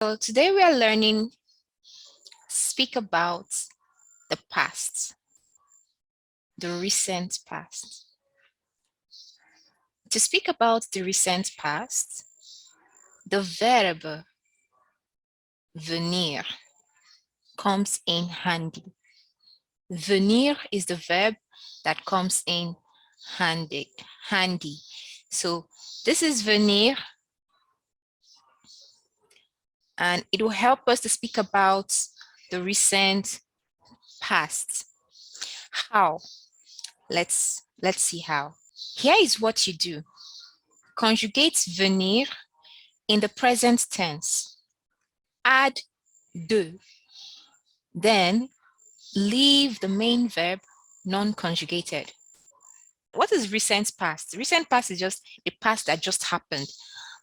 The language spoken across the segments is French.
So today we are learning speak about the past, the recent past. To speak about the recent past, the verb venir comes in handy. Venir is the verb that comes in handy. So this is venir, and it will help us to speak about the recent past. How? Let's see how. Here is what you do. Conjugate venir in the present tense. Add de. Then leave the main verb non-conjugated. What is recent past? Recent past is just a past that just happened.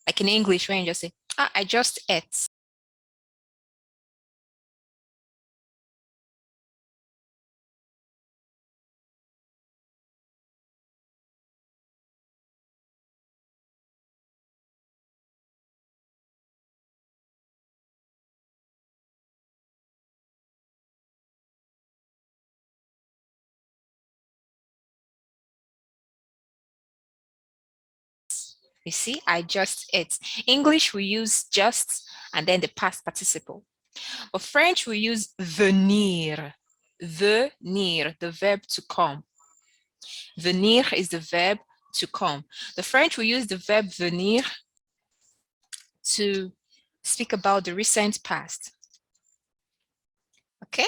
Like in English, when you just say, I just ate. You see, I just ate. English, we use just and then the past participle. But French, we use venir. Venir, the verb to come. Venir is the verb to come. The French will use the verb venir to speak about the recent past. Okay,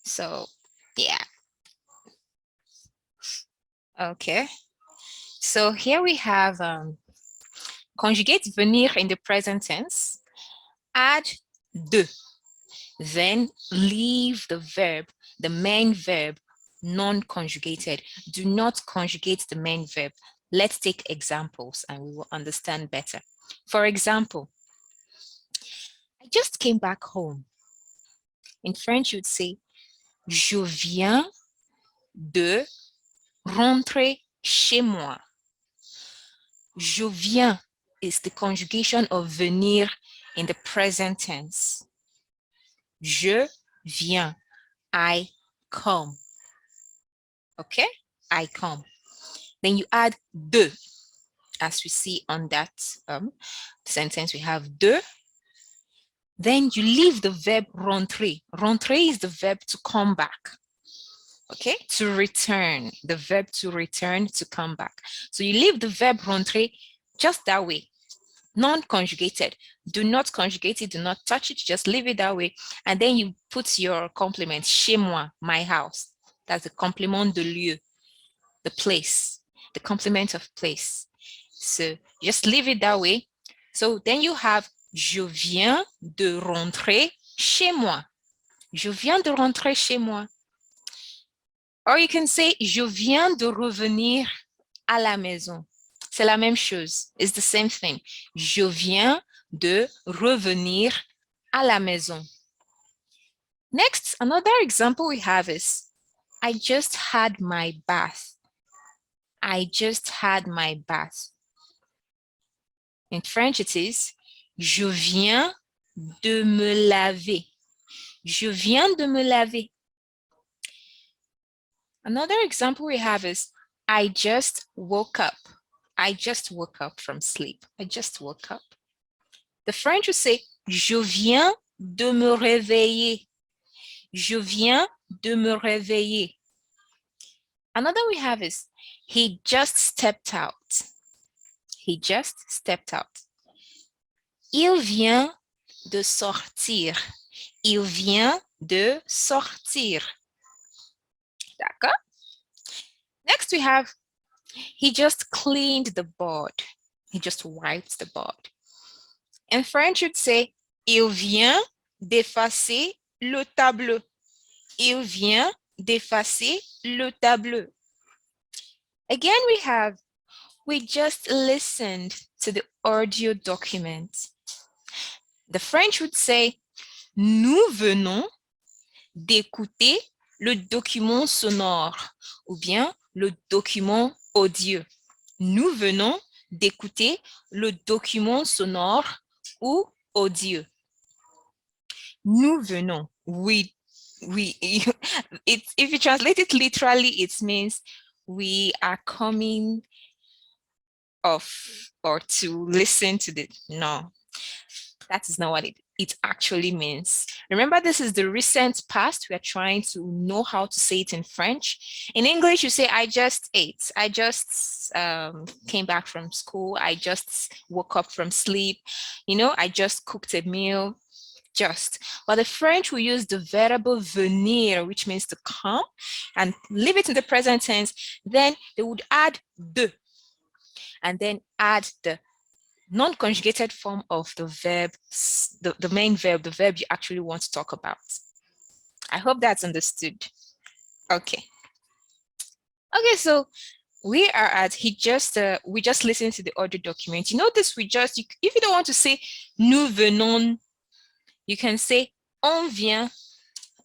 so yeah. Okay, so here we have conjugate venir in the present tense, add de, then leave the verb, the main verb, non-conjugated. Do not conjugate the main verb. Let's take examples and we will understand better. For example, I just came back home. In French, you'd say, je viens de rentrer chez moi. Je viens is the conjugation of venir in the present tense. Je viens, I come. Okay, I come. Then you add de, as we see on that sentence, we have de. Then you leave the verb rentrer. Rentrer is the verb to come back. Okay, to return, the verb to return, to come back. So you leave the verb rentrer just that way, non-conjugated. Do not conjugate it, do not touch it, just leave it that way. And then you put your complement, chez moi, my house. That's the complement de lieu, the place, the complement of place. So just leave it that way. So then you have, je viens de rentrer chez moi. Je viens de rentrer chez moi. Or you can say, je viens de revenir à la maison. C'est la même chose. It's the same thing. Je viens de revenir à la maison. Next, another example we have is, I just had my bath. I just had my bath. In French, it is, je viens de me laver. Je viens de me laver. Another example we have is, I just woke up. I just woke up from sleep. I just woke up. The French will say, je viens de me réveiller. Je viens de me réveiller. Another we have is, he just stepped out. He just stepped out. Il vient de sortir. Il vient de sortir. D'accord? Next we have, he just cleaned the board. He just wiped the board. In French, you'd say, il vient d'effacer le tableau. Il vient d'effacer le tableau. Again, we have, we just listened to the audio document. The French would say, nous venons d'écouter le document sonore ou bien le document audio. Nous venons d'écouter le document sonore ou audio. nous venons. If you translate it literally, it means we are coming off or to listen to the, no, that is not what it actually means. Remember, this is the recent past. We are trying to know how to say it in French. In English, you say, I just ate. I just came back from school. I just woke up from sleep. You know, I just cooked a meal. Just. But the French will use the verb venir, which means to come, and leave it in the present tense. Then they would add de, and then add the non-conjugated form of the verb, the main verb, the verb you actually want to talk about. I hope that's understood. Okay. Okay, so we are at, we just listened to the audio document. You notice if you don't want to say nous venons, you can say on vient.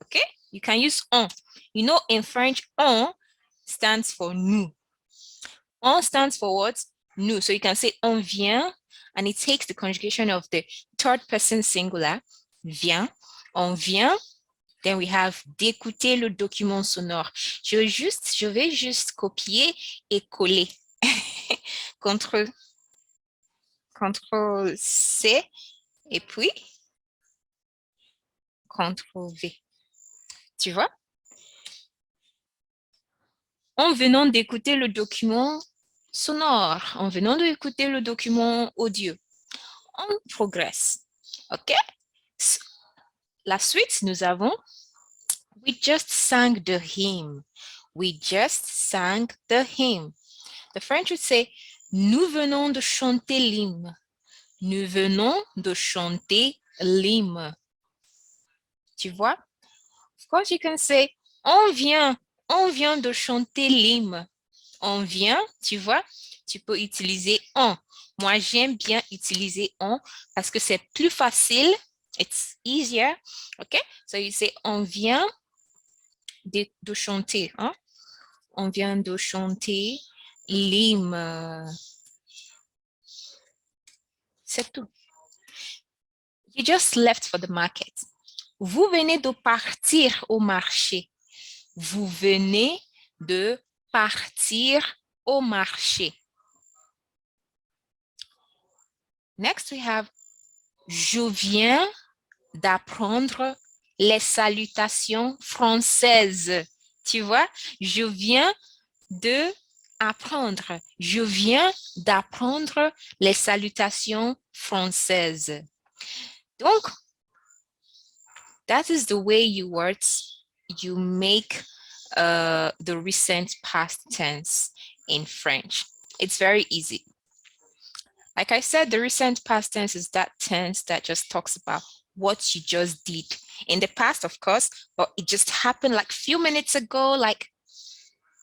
Okay, you can use on. You know, in French, on stands for nous. On stands for what? Nous. So you can say on vient, and it takes the conjugation of the third person singular, vient, on vient. Then we have d'écouter le document sonore. Je vais juste copier et coller. CTRL C, et puis CTRL V. Tu vois? En venant d'écouter le document sonore, en venant d'écouter le document audio, on progresse. OK? So, la suite, nous avons we just sang the hymn. We just sang the hymn. The French would say nous venons de chanter l'hymne. Nous venons de chanter l'hymne. Tu vois? Of course, you can say on vient de chanter l'hymne. On vient, tu vois, tu peux utiliser on. Moi, j'aime bien utiliser on parce que c'est plus facile. It's easier. OK? So you say on vient de chanter. Hein? On vient de chanter l'hymne. C'est tout. You just left for the market. Vous venez de partir au marché. Vous venez de partir au marché. Next, we have je viens d'apprendre les salutations françaises. Tu vois, je viens d'apprendre. Je viens d'apprendre les salutations françaises. Donc, that is the way you make the recent past tense in French. It's very easy. Like I said, the recent past tense is that tense that just talks about what you just did in the past, of course, but it just happened like a few minutes ago, like,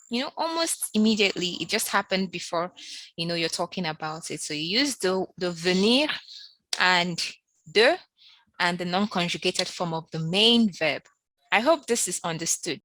you know, almost immediately. It just happened before, you know, you're talking about it. So you use the venir and de and the non-conjugated form of the main verb. I hope this is understood.